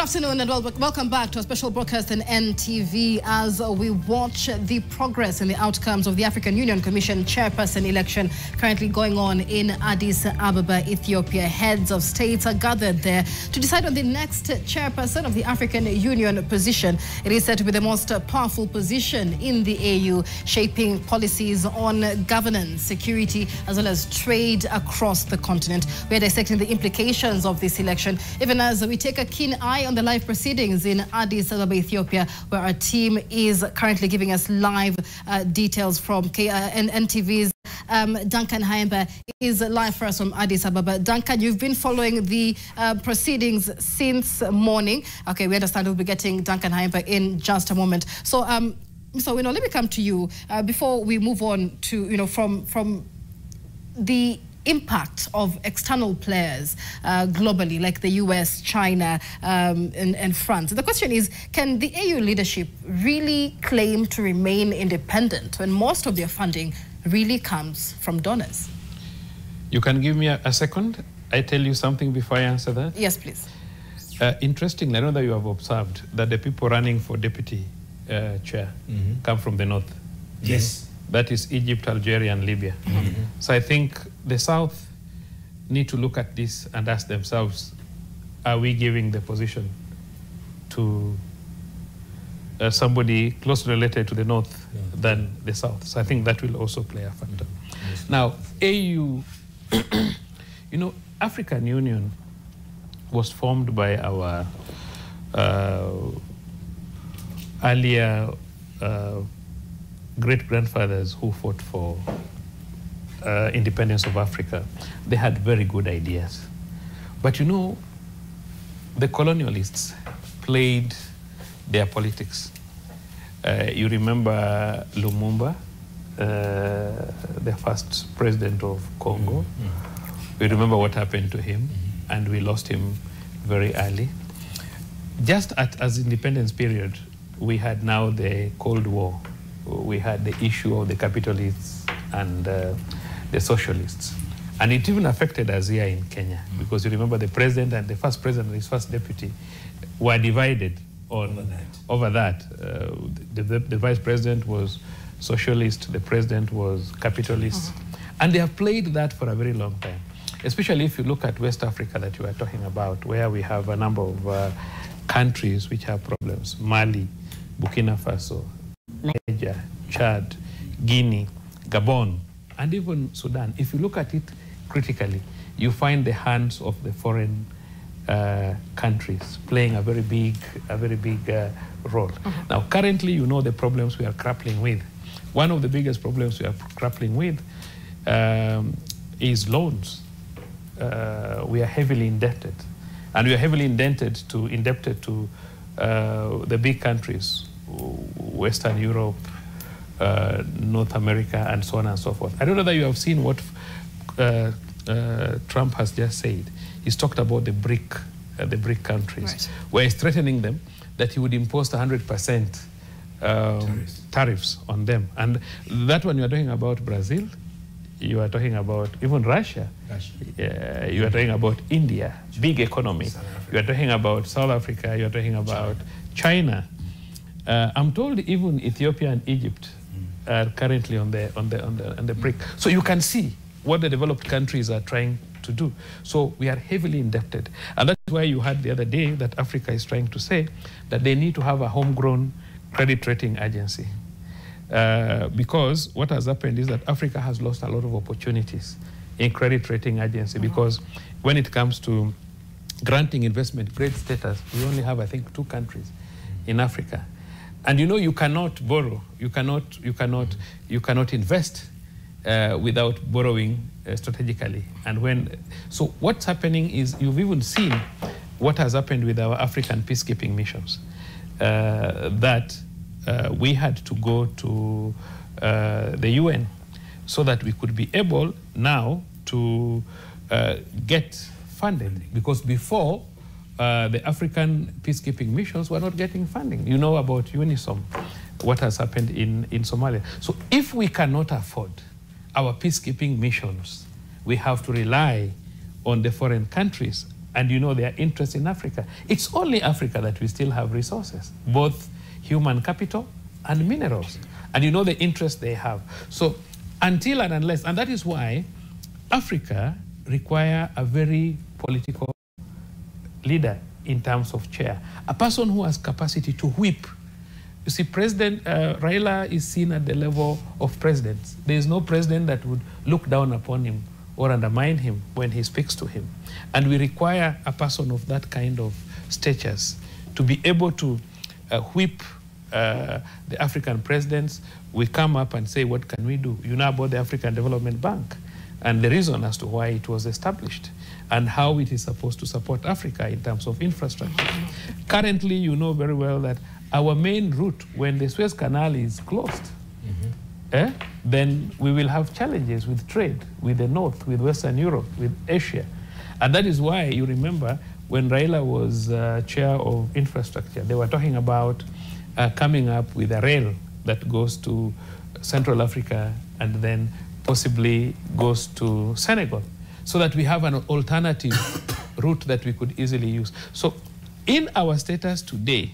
afternoon and welcome back to a special broadcast in NTV as we watch the progress and the outcomes of the African Union Commission chairperson election currently going on in Addis Ababa, Ethiopia. Heads of states are gathered there to decide on the next chairperson of the African Union position. It is said to be the most powerful position in the AU, shaping policies on governance, security, as well as trade across the continent. We are dissecting the implications of this election, even as we take a keen eye on the live proceedings in Addis Ababa, Ethiopia, where our team is currently giving us live details from NTV's Duncan Haemba is live for us from Addis Ababa. Duncan, you've been following the proceedings since morning. Okay, we understand we'll be getting Duncan Haemba in just a moment. So, let me come to you before we move on to, from the impact of external players globally, like the US, China, and France. The question is, can the AU leadership really claim to remain independent when most of their funding really comes from donors? You can give me a second. I tell you something before I answer that? Yes, please. Interestingly, I know that you have observed that the people running for deputy chair come from the north. Yes. That is Egypt, Algeria, and Libya. So I think the South need to look at this and ask themselves, are we giving the position to somebody closely related to the North than the South? So I think that will also play a factor. Now, AU, African Union was formed by our earlier great-grandfathers who fought for independence of Africa. They had very good ideas. But the colonialists played their politics. You remember Lumumba, the first president of Congo. We remember what happened to him, and we lost him very early. Just as independence period, we had now the Cold War. We had the issue of the capitalists and the socialists. And it even affected us here in Kenya, because you remember the president and the first president and his first deputy were divided over that. The vice president was socialist, the president was capitalist. And they have played that for a very long time, especially if you look at West Africa that you were talking about, where we have a number of countries which have problems: Mali, Burkina Faso, Niger, Chad, Guinea, Gabon, and even Sudan. If you look at it critically, you find the hands of the foreign countries playing a very big role. Now, currently, the problems we are grappling with. One of the biggest problems we are grappling with is loans. We are heavily indebted, and we are heavily indebted to the big countries, Western Europe, North America, and so on and so forth. I don't know that you have seen what Trump has just said. He's talked about the BRIC countries, where he's threatening them that he would impose 100% tariffs on them. And that one, you are talking about Brazil, you are talking about even Russia. You are talking about India, big economy. You are talking about South Africa, you are talking about China. I'm told even Ethiopia and Egypt are currently on the BRIC. So you can see what the developed countries are trying to do. So we are heavily indebted. And that's why you heard the other day that Africa is trying to say that they need to have a homegrown credit rating agency. Because what has happened is that Africa has lost a lot of opportunities in credit rating agency, because when it comes to granting investment grade status, we only have, I think, 2 countries in Africa. And you cannot borrow, you cannot invest without borrowing strategically. And so what's happening is, you've even seen what has happened with our African peacekeeping missions, that we had to go to the UN so that we could be able now to get funded, because before the African peacekeeping missions were not getting funding. You know about UNISOM, what has happened in Somalia. So if we cannot afford our peacekeeping missions, we have to rely on the foreign countries. and you know their interest in Africa. It's only Africa that we still have resources, both human capital and minerals. And you know the interest they have. So until and unless, and that is why Africa require a very political leader in terms of chair, a person who has capacity to whip. You see, President Raila is seen at the level of presidents. There is no president that would look down upon him or undermine him when he speaks to him. And we require a person of that kind of statures to be able to whip the African presidents. We come up and say, what can we do? You know about the African Development Bank and the reason as to why it was established and how it is supposed to support Africa in terms of infrastructure. Currently, you know very well that our main route, when the Suez Canal is closed, then we will have challenges with trade, with the North, with Western Europe, with Asia. And that is why, you remember, when Raila was chair of infrastructure, they were talking about coming up with a rail that goes to Central Africa and then possibly goes to Senegal, so that we have an alternative route that we could easily use. So in our status today,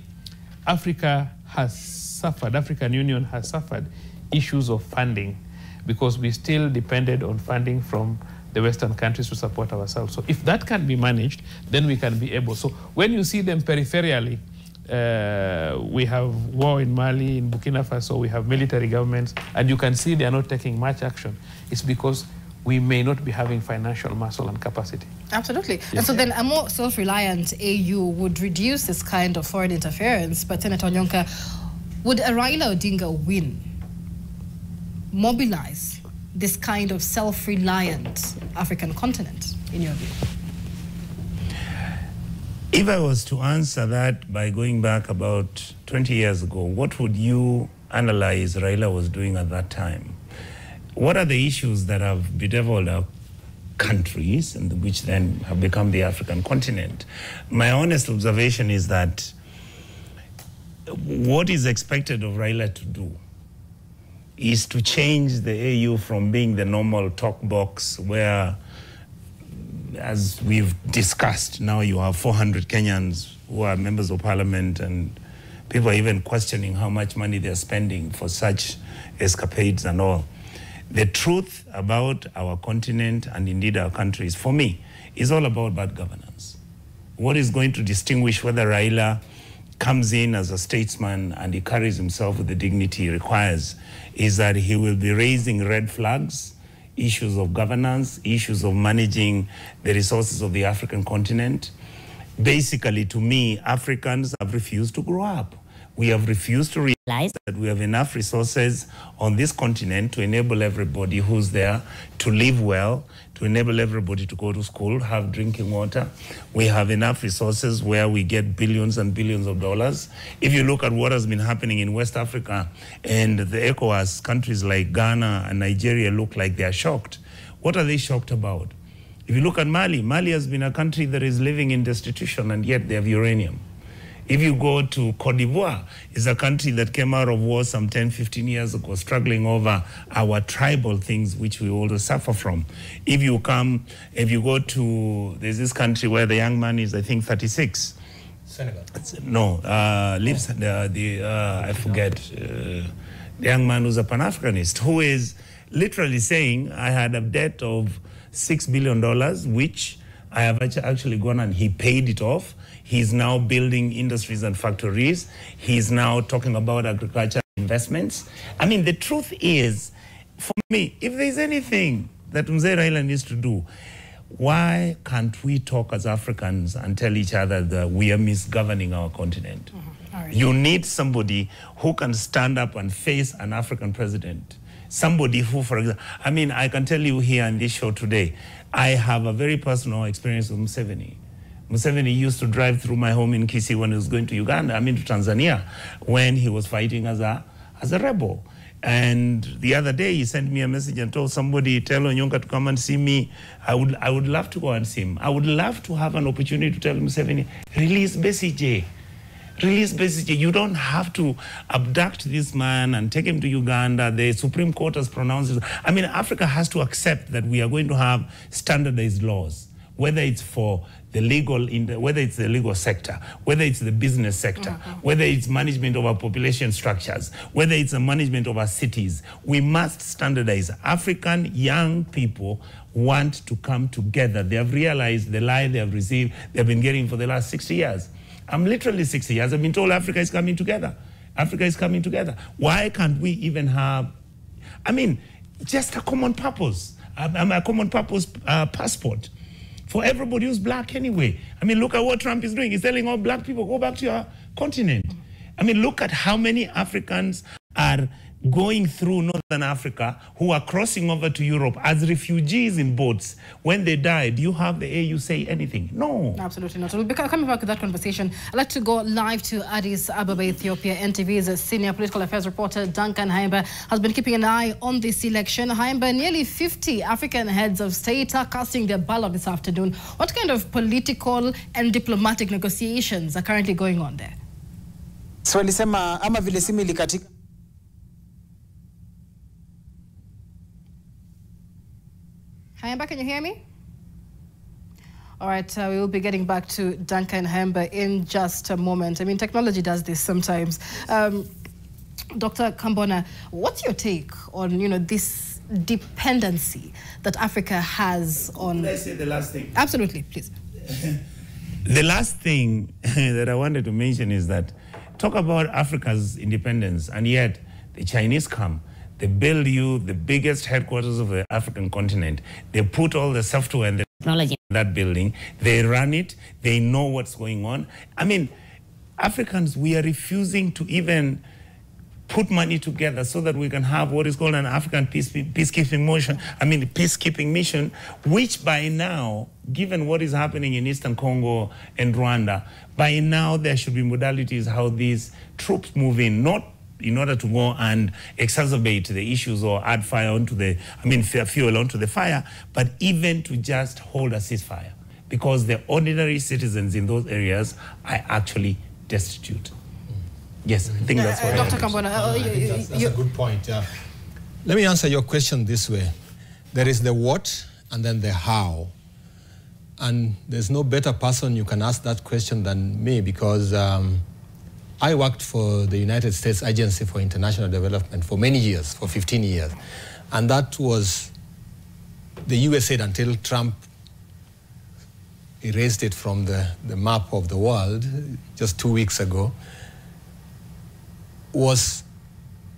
Africa has suffered, African Union has suffered issues of funding because we still depended on funding from the Western countries to support ourselves. So if that can be managed, then we can be able. So when you see them peripherally, we have war in Mali, in Burkina Faso, we have military governments, and you can see they are not taking much action. It's because we may not be having financial muscle and capacity. Absolutely. Yes. And so then a more self-reliant AU would reduce this kind of foreign interference. But Senator Onyonka, would a Raila Odinga win mobilize this kind of self-reliant African continent, in your view? If I was to answer that by going back about 20 years ago, what would you analyze Raila was doing at that time? What are the issues that have bedeviled our countries and which then have become the African continent? My honest observation is that what is expected of Raila to do is to change the AU from being the normal talk box where, as we've discussed, now you have 400 Kenyans who are members of parliament, and people are even questioning how much money they're spending for such escapades and all. The truth about our continent and indeed our countries, for me, is all about bad governance. What is going to distinguish whether Raila comes in as a statesman and he carries himself with the dignity he requires is that he will be raising red flags, issues of governance, issues of managing the resources of the African continent. Basically, to me, Africans have refused to grow up. We have refused to realize that we have enough resources on this continent to enable everybody who's there to live well, to enable everybody to go to school, have drinking water. We have enough resources where we get billions and billions of dollars. If you look at what has been happening in West Africa and the ECOWAS, countries like Ghana and Nigeria look like they are shocked. What are they shocked about? If you look at Mali, Mali has been a country that is living in destitution and yet they have uranium. If you go to Cote d'Ivoire, it's a country that came out of war some 10, 15 years ago, struggling over our tribal things, which we always suffer from. If you go to, there's this country where the young man is, I think, 36. Senegal. No, lives, I forget, the young man who's a Pan-Africanist, who is literally saying, I had a debt of $6 billion, which I have actually gone and he paid it off. He's now building industries and factories. He's now talking about agriculture investments. I mean, the truth is, for me, if there's anything that Mzee Raila needs to do, why can't we talk as Africans and tell each other that we are misgoverning our continent? Right. You need somebody who can stand up and face an African president. Somebody who, for example, I mean, I can tell you here on this show today, I have a very personal experience with Museveni. Museveni used to drive through my home in Kisii when he was going to Uganda, to Tanzania, when he was fighting as a rebel. And the other day, he sent me a message and told somebody, tell Onyonka to come and see me. I would love to go and see him. I would love to have an opportunity to tell Museveni, release Besigye. Release Besigye. You don't have to abduct this man and take him to Uganda. The Supreme Court has pronounced it. I mean, Africa has to accept that we are going to have standardized laws, whether it's for the legal, whether it's the legal sector, whether it's the business sector, whether it's management of our population structures, whether it's the management of our cities, we must standardize. African young people want to come together. They have realized the lie they have received, they've been getting for the last 60 years. I'm literally 60 years. I've been told Africa is coming together. Africa is coming together. Why can't we even have, just a common purpose, a common purpose passport for everybody who's black anyway? Look at what Trump is doing. He's telling all black people, go back to your continent. Look at how many Africans are going through Northern Africa who are crossing over to Europe as refugees in boats. When they die, do you have the AU say anything? No. Absolutely not. We'll be coming back to that conversation. I'd like to go live to Addis Ababa, Ethiopia. NTV's senior political affairs reporter Duncan Haimba has been keeping an eye on this election. Haimba, nearly 50 African heads of state are casting their ballot this afternoon. What kind of political and diplomatic negotiations are currently going on there? So alisema ama vile simili katika Haimba, can you hear me? All right, we will be getting back to Duncan Haimba in just a moment. Technology does this sometimes. Dr. Kambona, what's your take on, this dependency that Africa has on... Can I say the last thing? Absolutely, please. The last thing that I wanted to mention is that talk about Africa's independence, and yet the Chinese come. They build you the biggest headquarters of the African continent. They put all the software and the technology in that building. They run it. They know what's going on. Africans, we are refusing to even put money together so that we can have what is called an African peacekeeping mission, which by now, given what is happening in Eastern Congo and Rwanda, by now there should be modalities how these troops move in, not in order to go and exacerbate the issues or add fire onto the, fuel onto the fire, but even to just hold a ceasefire, because the ordinary citizens in those areas are actually destitute. Yes, I think that's what Dr. Kambona, that's a good point. Let me answer your question this way. There is the what and then the how. And there's no better person you can ask that question than me, because I worked for the United States Agency for International Development for many years, for 15 years. And that was the USAID until Trump erased it from the map of the world just 2 weeks ago. Was,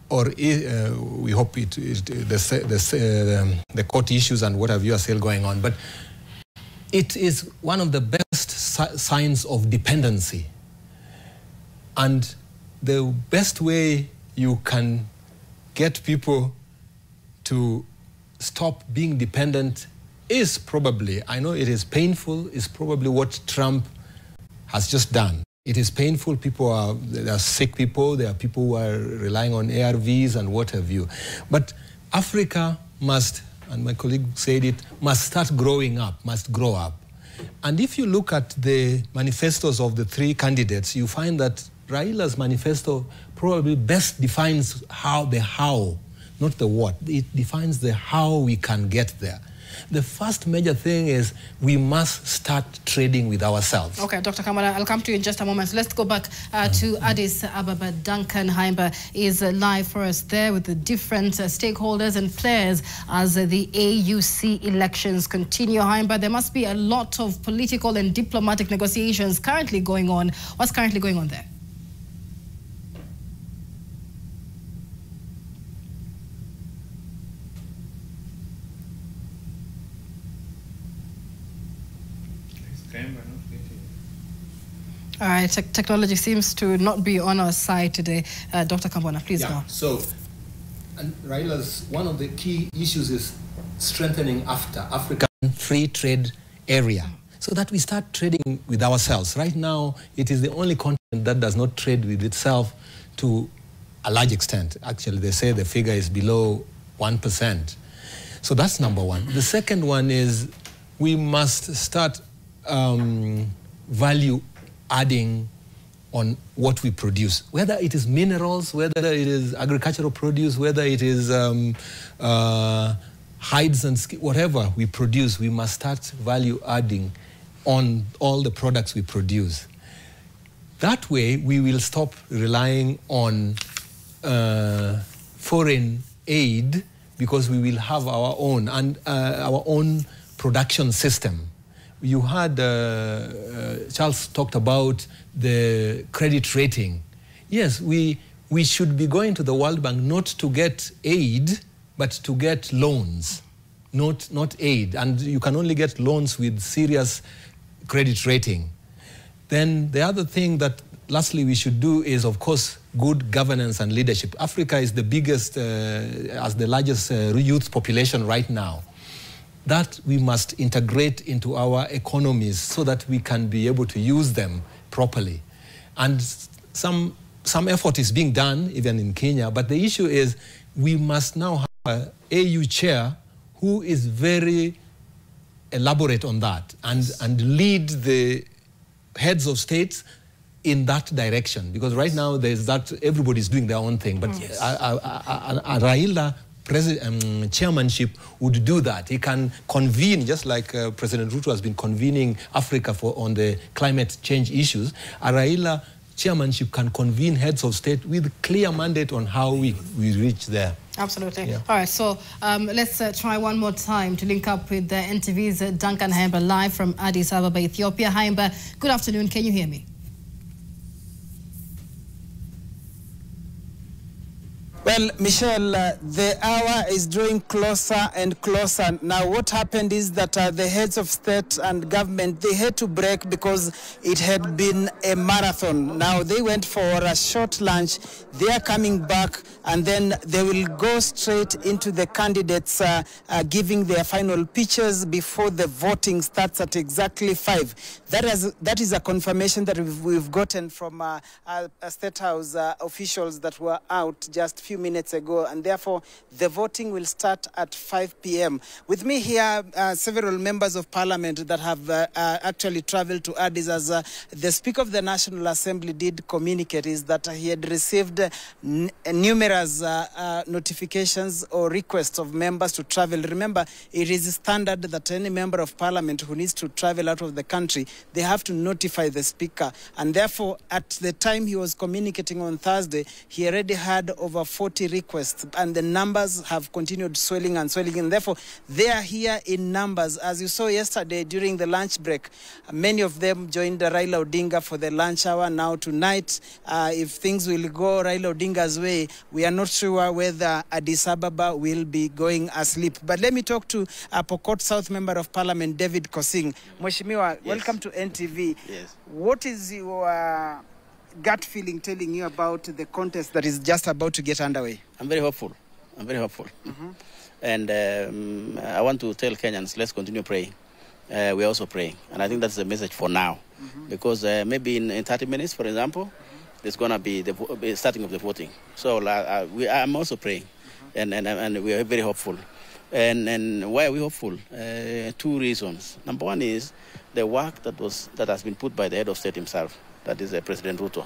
or we hope the court issues and what have you are still going on, but it is one of the best signs of dependency. And the best way you can get people to stop being dependent is probably, I know it is painful, is probably what Trump has just done. It is painful. There are sick people, there are people who are relying on ARVs and what have you. But Africa must, and my colleague said it, must start growing up, must grow up. And if you look at the manifestos of the three candidates, you find that Raila's manifesto probably best defines the how, not the what. It defines the how we can get there. The first major thing is we must start trading with ourselves. Okay, Dr. Kamala, I'll come to you in just a moment. So let's go back to Addis Ababa. Duncan Haimba is live for us there with the different stakeholders and players as the AUC elections continue. Haimba, there must be a lot of political and diplomatic negotiations currently going on. What's currently going on there? All right, technology seems to not be on our side today. Dr. Kambona, please go. So, and Raila's, one of the key issues is strengthening African free trade area, so that we start trading with ourselves. Right now, it is the only continent that does not trade with itself to a large extent. Actually, they say the figure is below 1%. So that's number one. The second one is we must start value adding on what we produce, whether it is minerals, whether it is agricultural produce, whether it is hides and whatever we produce, we must start value adding on all the products we produce. That way, we will stop relying on foreign aid, because we will have our own production system. You had Charles talked about the credit rating. Yes, we should be going to the World Bank not to get aid, but to get loans, not aid. And you can only get loans with serious credit rating. Then the other thing that lastly we should do is, of course, good governance and leadership. Africa is the biggest, has the largest youth population right now. That we must integrate into our economies so that we can be able to use them properly. And some effort is being done, even in Kenya, but the issue is we must now have an AU chair who is very elaborate on that and lead the heads of states in that direction. Because right now there's that, everybody's doing their own thing, but a Raila chairmanship would do that. He can convene, just like President Ruto has been convening Africa on the climate change issues. A Raila chairmanship can convene heads of state with clear mandate on how we reach there. Absolutely. Yeah. All right, so let's try one more time to link up with NTV's Duncan Haimba live from Addis Ababa, Ethiopia. Haimba, good afternoon. Can you hear me? Well, Michelle, the hour is drawing closer and closer. Now, what happened is that the heads of state and government, they had to break because it had been a marathon. Now, they went for a short lunch. They are coming back, and then they will go straight into the candidates giving their final pitches before the voting starts at exactly 5. That is a confirmation that we've gotten from State House officials that were out just a few minutes ago, and therefore the voting will start at 5 p.m. With me here, several members of parliament that have actually traveled to Addis, as the Speaker of the National Assembly did communicate, is that he had received numerous notifications or requests of members to travel. Remember, it is standard that any member of parliament who needs to travel out of the country, they have to notify the Speaker, and therefore at the time he was communicating on Thursday, he already had over 40 requests, and the numbers have continued swelling and swelling, and therefore they are here in numbers. As you saw yesterday during the lunch break, many of them joined Raila Odinga for the lunch hour. Now tonight, if things will go Raila Odinga's way, we are not sure whether Addis Ababa will be going asleep. But let me talk to Pokot South Member of Parliament, David Kosing. Mheshimiwa, yes. Welcome to NTV. Yes. What is your gut feeling telling you about the contest that is just about to get underway? I'm very hopeful. Mm-hmm. And I want to tell Kenyans, let's continue praying. We're also praying. And I think that's the message for now. Mm-hmm. Because maybe in 30 minutes, for example, there's going to be the starting of the voting. So I'm also praying. Mm-hmm. And we are very hopeful. And why are we hopeful? 2 reasons. Number one is the work that has been put by the head of state himself. That is President Ruto.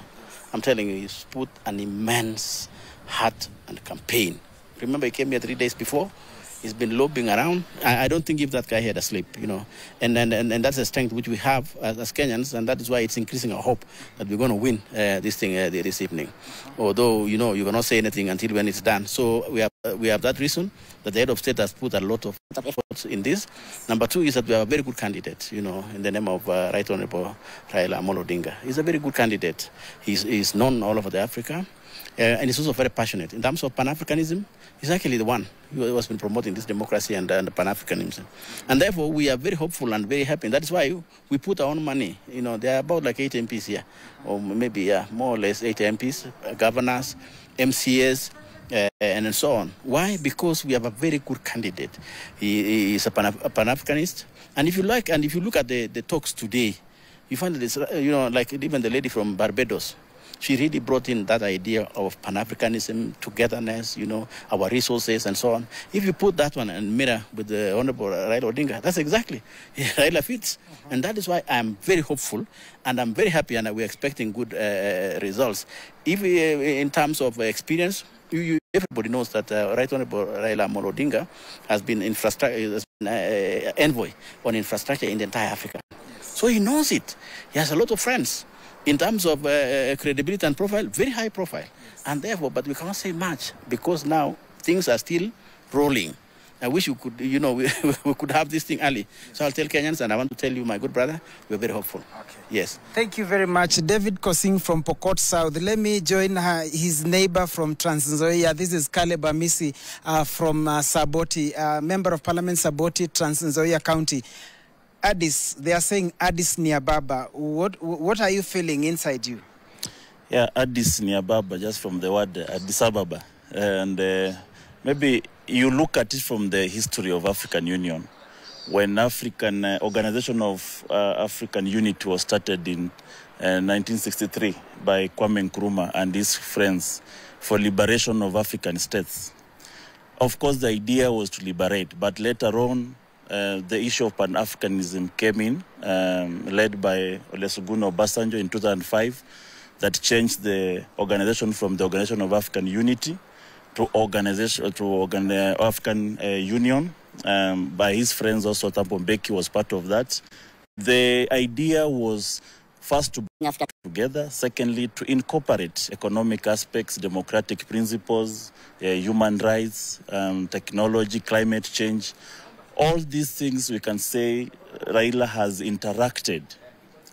I'm telling you, he's put an immense heart and campaign. Remember, he came here 3 days before. He's been lobbying around. I don't think if that guy had a sleep, you know. And that's a strength which we have as Kenyans, and that is why it's increasing our hope that we're going to win this thing this evening. Although, you know, you cannot say anything until when it's done. So we have that reason that the head of state has put a lot of efforts in this. Number 2 is that we have a very good candidate, you know, in the name of Right Honorable Raila Odinga. He's a very good candidate. He's known all over Africa. And he's also very passionate. In terms of Pan-Africanism, he's actually the one who has been promoting this democracy and Pan-Africanism. And therefore, we are very hopeful and very happy. And that is why we put our own money. You know, there are about like 8 MPs here, or maybe more or less 8 MPs, governors, MCAs, and so on. Why? Because we have a very good candidate. He is a Pan-Africanist. And if you like, and if you look at the talks today, you find that it's, you know, like even the lady from Barbados, she really brought in that idea of Pan-Africanism, togetherness, you know, our resources and so on. If you put that one and mirror with the Honorable Raila Odinga, that's exactly, Raila fits. And that is why I'm very hopeful and I'm very happy, and we're expecting good results. If in terms of experience, everybody knows that Right Honorable Raila Odinga has been envoy on infrastructure in the entire Africa. So he knows it. He has a lot of friends. In terms of credibility and profile, very high profile. And therefore, but we cannot say much because now things are still rolling. I wish we could, we could have this thing early. So I'll tell Kenyans, and I want to tell you, my good brother, we're very hopeful. Okay. Yes. Thank you very much. David Kosing from Pokot South. Let me join his neighbor from Trans Nzoia. This is Caleb Amisi from Saboti, Member of Parliament Saboti, Trans Nzoia County. Addis, they are saying Addis Niababa. What are you feeling inside you? Yeah, Addis Niababa, just from the word Addis Ababa. And maybe you look at it from the history of African Union. When African Organization of African Unity was started in 1963 by Kwame Nkrumah and his friends for liberation of African states. Of course, the idea was to liberate, but later on, the issue of Pan-Africanism came in, led by Olusegun Obasanjo in 2005, that changed the organization from the Organization of African Unity to African Union. By his friends also, Thabo Mbeki was part of that. The idea was first to bring Africa together, secondly to incorporate economic aspects, democratic principles, human rights, technology, climate change. All these things we can say Raila has interacted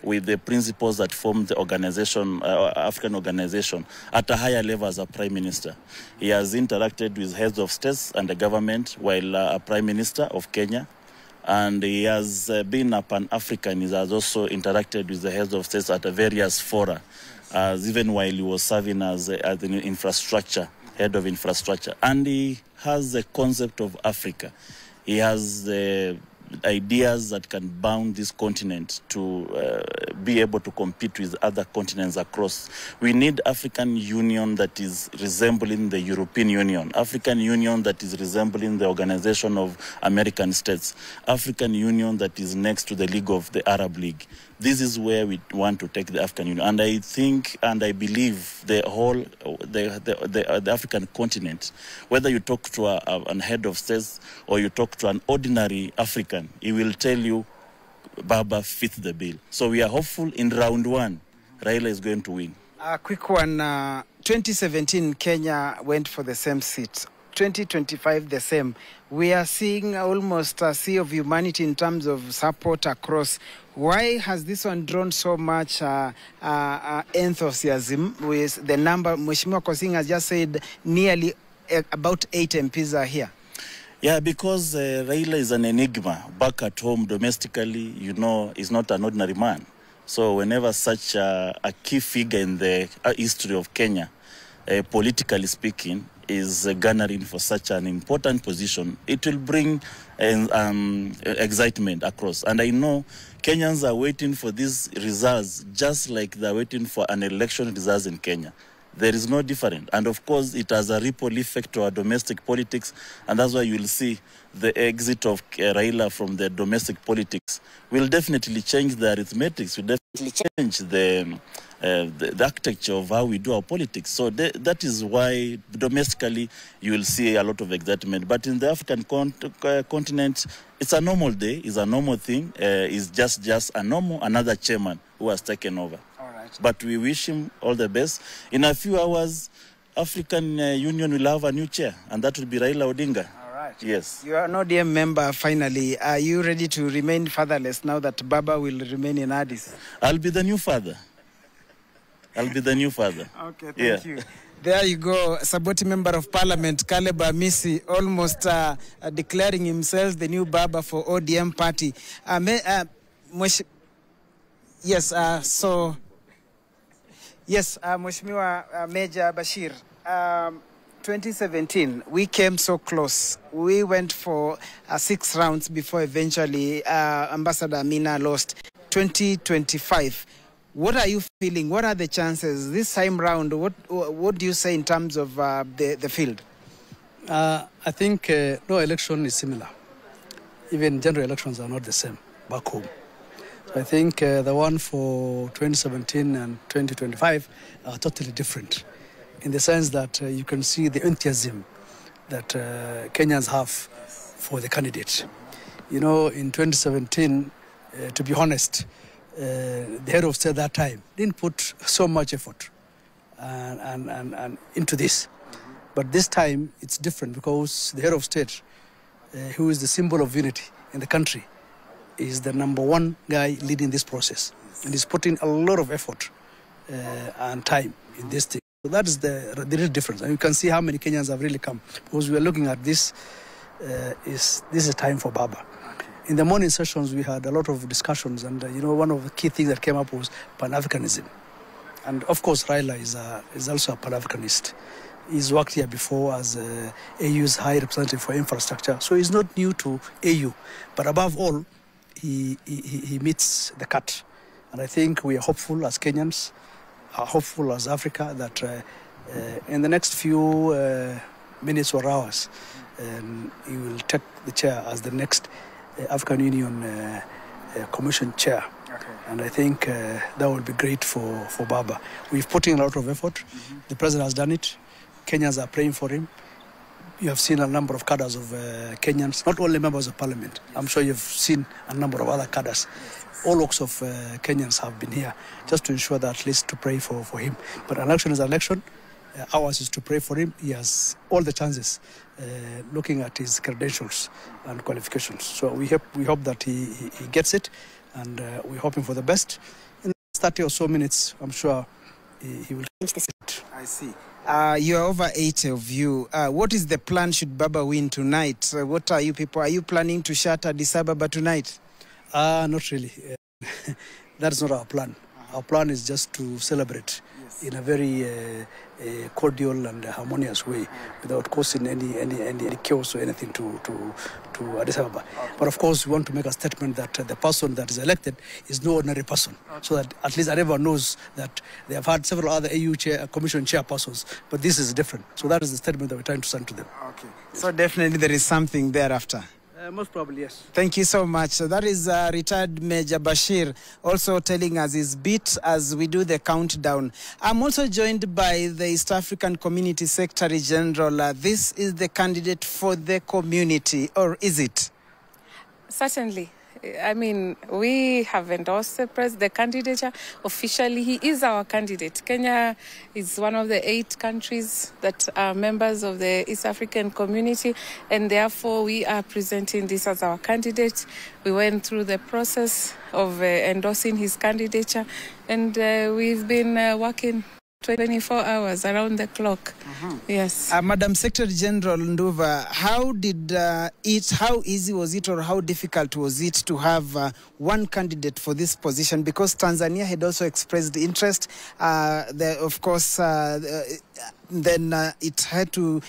with the principles that form the organization, African organization, at a higher level as a prime minister. He has interacted with heads of states and the government while a prime minister of Kenya. And he has been a Pan-African. He has also interacted with the heads of states at various fora, even while he was serving as an infrastructure, head of infrastructure. And he has the concept of Africa. He has the ideas that can bound this continent to be able to compete with other continents across. We need African Union that is resembling the European Union, African Union that is resembling the Organization of American States, African Union that is next to the League of the Arab League. This is where we want to take the African Union. And I think and I believe the whole, the African continent, whether you talk to an head of states or you talk to an ordinary African, he will tell you, Baba fit the bill. So we are hopeful in round one, Raila is going to win. A quick one, 2017 Kenya went for the same seat. 2025 the same. We are seeing almost a sea of humanity in terms of support across. Why has this one drawn so much enthusiasm with the number? Mheshimiwa Kosing has just said nearly about 8 MPs are here. Yeah, because Raila is an enigma. Back at home, domestically, he's not an ordinary man. So whenever such a key figure in the history of Kenya, politically speaking, is garnering for such an important position, it will bring excitement across. And I know Kenyans are waiting for these results just like they're waiting for an election results in Kenya. There is no difference. And of course, it has a ripple effect to our domestic politics. And that's why you will see the exit of Raila from the domestic politics will definitely change the arithmetics, will definitely change the architecture of how we do our politics. So that is why domestically you will see a lot of excitement. But in the African continent, it's a normal day, it's a normal thing. It's just another chairman who has taken over. But we wish him all the best. In a few hours, African Union will have a new chair, and that will be Raila Odinga. All right. Yes. You are an ODM member, finally. Are you ready to remain fatherless now that Baba will remain in Addis? I'll be the new father. Okay, thank you. There you go, Saboti Member of Parliament, Caleb Amisi, almost declaring himself the new Baba for ODM party. Yes, Mheshimiwa Major Bashir, 2017, we came so close. We went for 6 rounds before eventually Ambassador Amina lost. 2025, what are you feeling? What are the chances? This time round, what do you say in terms of the field? I think no election is similar. Even general elections are not the same back home. I think the one for 2017 and 2025 are totally different in the sense that you can see the enthusiasm that Kenyans have for the candidate. In 2017, to be honest, the head of state at that time didn't put so much effort and into this. But this time it's different because the head of state, who is the symbol of unity in the country, is the #1 guy leading this process. And he's putting a lot of effort and time in this thing. So that is the real difference. And you can see how many Kenyans have really come. Because we are looking at this, this is time for Baba. In the morning sessions, we had a lot of discussions. And, one of the key things that came up was Pan-Africanism. And, of course, Raila is also a Pan-Africanist. He's worked here before as AU's High Representative for Infrastructure. So he's not new to AU. But above all, he meets the cut. And I think we are hopeful as Kenyans, are hopeful as Africa, that in the next few minutes or hours, he will take the chair as the next African Union Commission chair. Okay. And I think that will be great for Baba. We've put in a lot of effort. The president has done it. Kenyans are praying for him. You have seen a number of cadres of Kenyans, not only members of parliament. I'm sure you've seen a number of other cadres. All walks of Kenyans have been here just to ensure that, at least to pray for him. But an election is an election. Ours is to pray for him. He has all the chances, looking at his credentials and qualifications. So we hope that he gets it, and we're hoping for the best. In 30 or so minutes, I'm sure he will change the seat. I see. You are over 80 of you. What is the plan should Baba win tonight? What are you people? Are you planning to shatter Addis Ababa tonight? Not really. That's not our plan. Our plan is just to celebrate in a very cordial and harmonious way, without causing any chaos or anything to Addis Ababa. But of course, we want to make a statement that the person that is elected is no ordinary person, so that at least everyone knows that they have had several other AU Commission chairpersons, but this is different. So that is the statement that we're trying to send to them. Okay. So definitely there is something thereafter. Most probably, yes. Thank you so much. So that is retired Major Bashir also telling us his beat as we do the countdown. I'm also joined by the East African Community Secretary General. This is the candidate for the community, or is it? Certainly. I mean, we have endorsed the candidature. Officially, he is our candidate. Kenya is one of the 8 countries that are members of the East African community, and therefore we are presenting this as our candidate. We went through the process of endorsing his candidature, and we've been working 24 hours around the clock. Yes. Madam Secretary General Nduva, how easy was it, or how difficult was it to have one candidate for this position? Because Tanzania had also expressed interest. Of course, then it had to...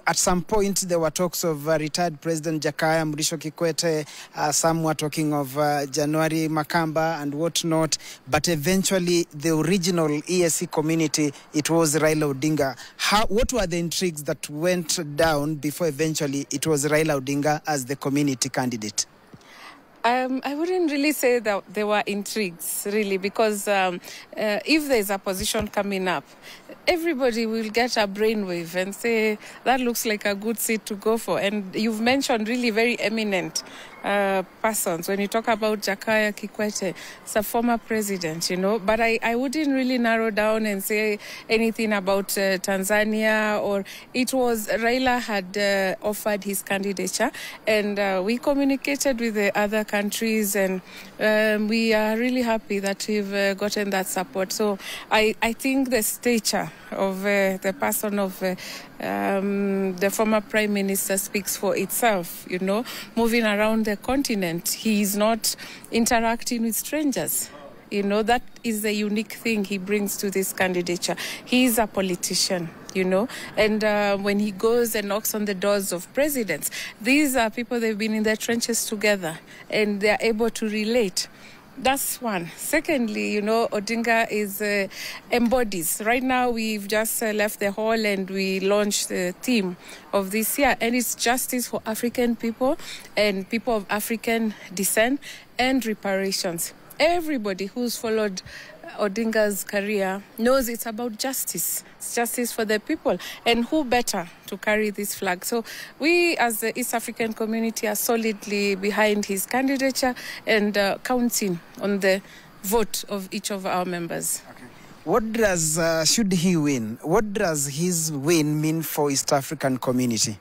At some point, there were talks of retired President Jakaya Mrisho Kikwete. Some were talking of January Makamba and whatnot. But eventually, the original ESC community, it was Raila Odinga. What were the intrigues that went down before eventually it was Raila Odinga as the community candidate? I wouldn't really say that there were intrigues, really, because if there's a position coming up, everybody will get a brainwave and say, that looks like a good seat to go for. And you've mentioned really very eminent persons. When you talk about Jakaya Kikwete, it's a former president, but I wouldn't really narrow down and say anything about Tanzania, or it was Raila had offered his candidature, and we communicated with the other countries, and we are really happy that we've gotten that support. So I think the stature of the person of the former Prime Minister speaks for itself, moving around the continent. He is not interacting with strangers. That is the unique thing he brings to this candidature. He is a politician, and when he goes and knocks on the doors of presidents, these are people, they've been in their trenches together, and they're able to relate. That's one. Secondly, Odinga embodies. Right now, we've just left the hall and we launched the theme of this year, and it's justice for African people and people of African descent and reparations. Everybody who's followed Odinga's career knows it's about justice. It's justice for the people. And who better to carry this flag? So we, as the East African community, are solidly behind his candidature and counting on the vote of each of our members. Okay. What does, should he win, what does his win mean for East African community?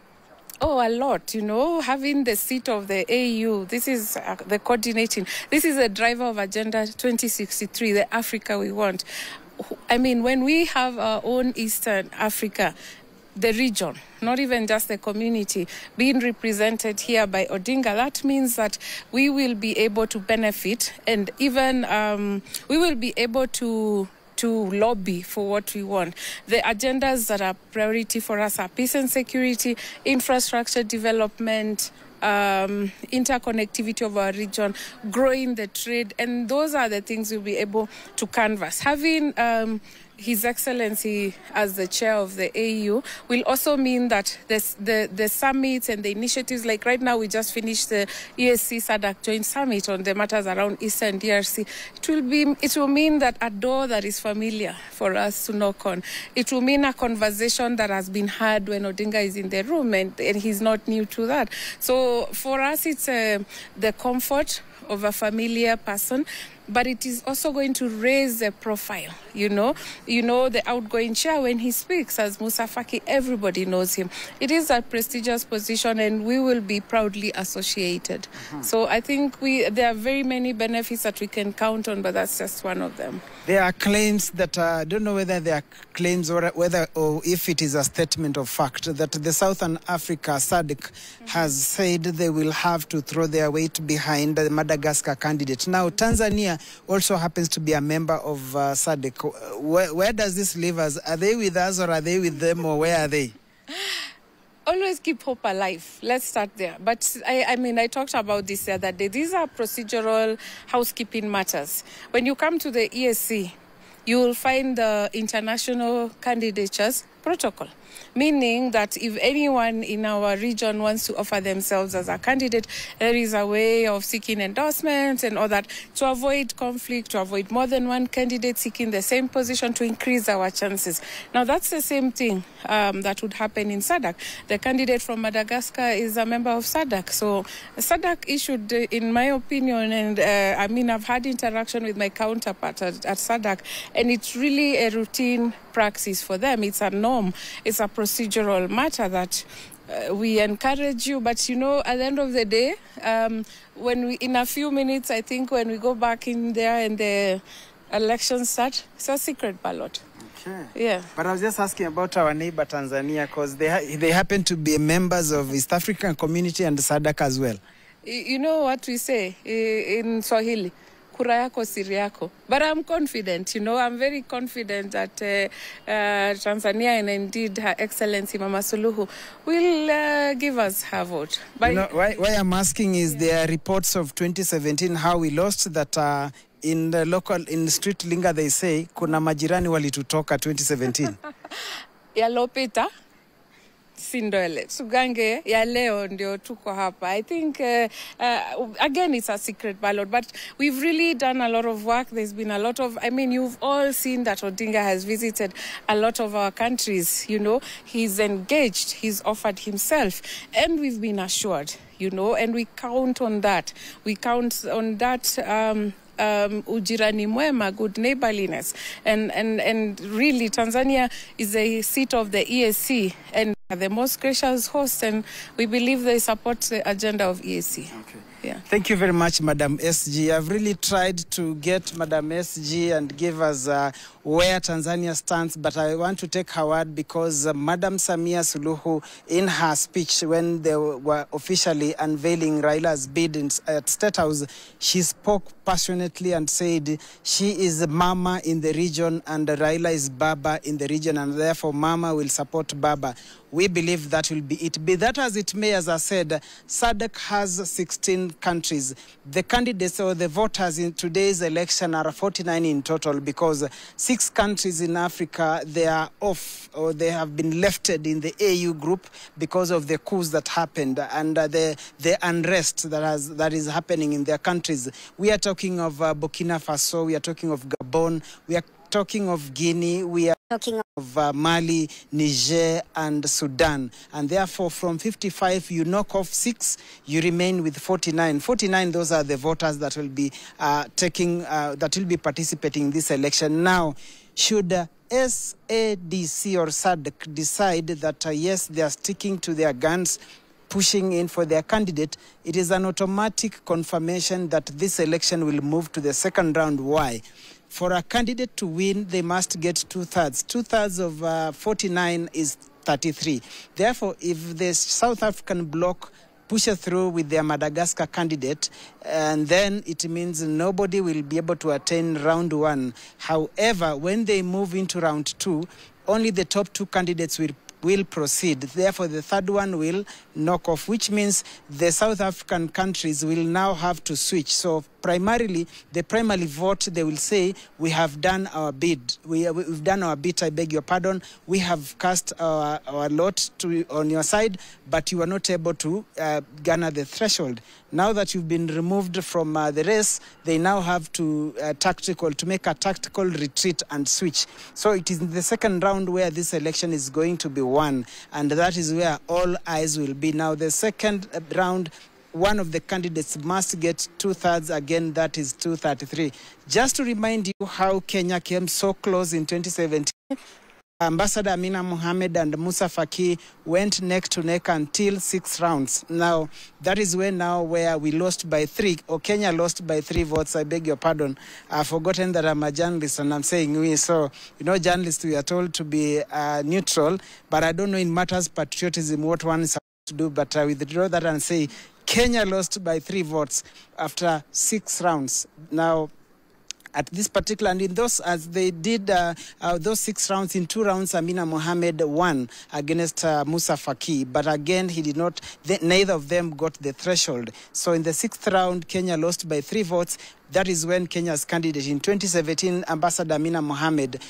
Oh, a lot, you know, having the seat of the AU, this is the coordinating, this is the driver of Agenda 2063, the Africa we want. I mean, when we have our own Eastern Africa, the region, not even just the community, being represented here by Odinga, that means that we will be able to benefit, and even we will be able to lobby for what we want. The agendas that are priority for us are peace and security, infrastructure development, interconnectivity of our region, growing the trade, and those are the things we'll be able to canvass. Having His Excellency as the chair of the AU will also mean that the summits and the initiatives, like right now we just finished the EAC SADC joint summit on the matters around Eastern DRC. It will mean that a door that is familiar for us to knock on. It will mean a conversation that has been had when Odinga is in the room, and he's not new to that. So for us, it's the comfort of a familiar person, but it is also going to raise the profile, you know, the outgoing chair, when he speaks as Musa Faki, everybody knows him. It is a prestigious position, and we will be proudly associated. So I think there are very many benefits that we can count on, but that's just one of them. There are claims that, I don't know whether they are claims or if it is a statement of fact, that the Southern Africa SADC has said they will have to throw their weight behind the Madagascar candidate. Now, Tanzania also happens to be a member of SADC. Where does this leave us? Are they with us, or are they with them, or where are they? Always keep hope alive. Let's start there. But I mean, I talked about this the other day. These are procedural housekeeping matters. When you come to the EAC, you will find the international candidatures protocol, meaning that if anyone in our region wants to offer themselves as a candidate, there is a way of seeking endorsements and all that to avoid conflict, to avoid more than one candidate seeking the same position, to increase our chances. Now, that's the same thing that would happen in SADC. The candidate from Madagascar is a member of SADC. So SADC issued, in my opinion, and I mean, I've had interaction with my counterpart at SADC, and it's really a routine practice for them. It's a norm. It's a procedural matter that we encourage you. But, you know, at the end of the day, in a few minutes, I think when we go back in there and the elections start, it's a secret ballot. Okay. Yeah. But I was just asking about our neighbor Tanzania, because they happen to be members of East African community and SADC as well. You know what we say in Swahili? Kura yako siri yako. But I'm confident, you know, I'm very confident that Tanzania, and indeed Her Excellency Mama Suluhu, will give us her vote. But you know, why I'm asking is there are reports of 2017 how we lost that in the street linga they say kuna majirani walitutoka 2017. Yalopita. Sindole Sugange ya leo ndio tuko hapa. I think again it's a secret ballot, but we've really done a lot of work. There's been a lot of, I mean, you've all seen that Odinga has visited a lot of our countries, you know. He's engaged, he's offered himself, and we've been assured, you know, and we count on that. We count on that ujirani mwema, good neighborliness, and really Tanzania is a seat of the EAC and the most gracious host, and we believe they support the agenda of EAC. Okay. Yeah. Thank you very much, Madam SG. I've really tried to get Madam SG and give us where Tanzania stands, but I want to take her word because Madam Samia Suluhu, in her speech when they were officially unveiling Raila's bid at State House, she spoke passionately and said she is Mama in the region and Raila is Baba in the region, and therefore Mama will support Baba. We believe that will be it. Be that as it may, as I said, SADC has 16 countries. The candidates or the voters in today's election are 49 in total, because 6 countries in Africa, they are off, or they have been lefted in the AU group because of the coups that happened and the unrest that is happening in their countries. We are talking of Burkina Faso, we are talking of Gabon, we are talking of Guinea, we are of Mali, Niger, and Sudan. And therefore, from 55, you knock off 6, you remain with 49. 49, those are the voters that will be participating in this election. Now, should SADC or SADC decide that, yes, they are sticking to their guns, pushing in for their candidate, it is an automatic confirmation that this election will move to the second round. Why? For a candidate to win, they must get 2/3. 2/3 of 49 is 33. Therefore, if the South African bloc pushes through with their Madagascar candidate, and then it means nobody will be able to attain round 1. However, when they move into round 2, only the top 2 candidates will proceed. Therefore, the third one will knock off, which means the South African countries will now have to switch. So primarily, the primary vote, they will say, we have done our bid. We've done our bid, I beg your pardon. We have cast our lot on your side, but you are not able to garner the threshold. Now that you've been removed from the race, they now have to make a tactical retreat and switch. So it is in the second round where this election is going to be won, and that is where all eyes will be. Now, the second round, one of the candidates must get 2/3 again, that is 233. Just to remind you how Kenya came so close in 2017. Ambassador Amina Mohamed and Musa Faki went neck to neck until 6 rounds. Now, that is where we lost by 3, or Kenya lost by 3 votes. I beg your pardon. I've forgotten that I'm a journalist and I'm saying we. So, journalists, we are told to be neutral, but I don't know in matters patriotism what one is supposed to do, but I withdraw that and say Kenya lost by 3 votes after 6 rounds. Now, at this particular, and in those, as they did those 6 rounds, in 2 rounds, Amina Mohamed won against Musa Faki. But again, he did not, neither of them got the threshold. So in the 6th round, Kenya lost by 3 votes. That is when Kenya's candidate in 2017, Ambassador Amina Mohamed,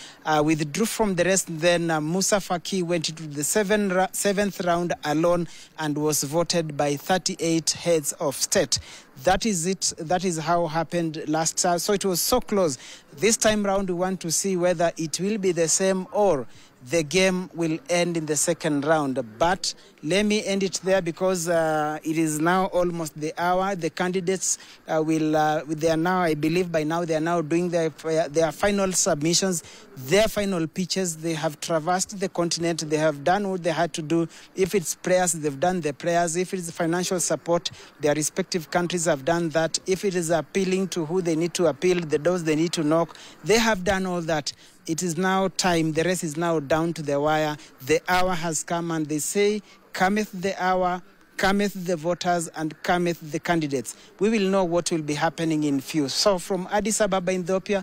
withdrew from the rest. Then Musa Faki went into the 7th round alone and was voted by 38 heads of state. That is it. That is how happened last time. So it was so close. This time round, we want to see whether it will be the same or the game will end in the second round. But let me end it there because it is now almost the hour. The candidates they are now, I believe by now, they are now doing their final submissions, their final pitches. They have traversed the continent. They have done what they had to do. If it's prayers, they've done the prayers. If it's financial support, their respective countries have done that. If it is appealing to who they need to appeal, the doors they need to knock, they have done all that. It is now time. The race is now down to the wire. The hour has come, and they say, cometh the hour, cometh the voters, and cometh the candidates. We will know what will be happening in few. So from Addis Ababa, Ethiopia,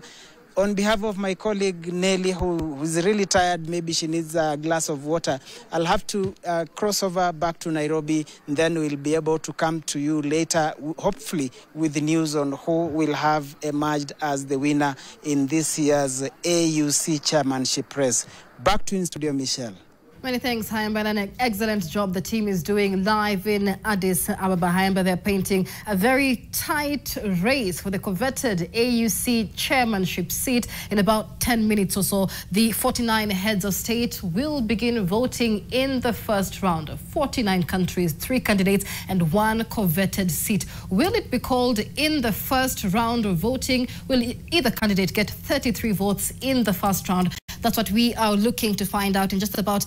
on behalf of my colleague Nelly, who's really tired, maybe she needs a glass of water, I'll have to cross over back to Nairobi, and then we'll be able to come to you later, hopefully with the news on who will have emerged as the winner in this year's AUC chairmanship race. Back to in studio, Michelle. Many thanks, Hayamba, and an excellent job the team is doing live in Addis Ababa. Hayamba, they're painting a very tight race for the coveted AUC chairmanship seat. In about 10 minutes or so, the 49 heads of state will begin voting in the first round. 49 countries, 3 candidates, and 1 coveted seat. Will it be called in the first round of voting? Will either candidate get 33 votes in the first round? That's what we are looking to find out in just about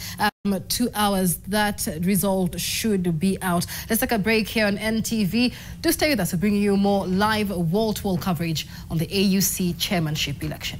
2 hours. That result should be out. Let's take a break here on NTV. Do stay with us. We're bringing you more live wall-to-wall coverage on the AUC chairmanship election.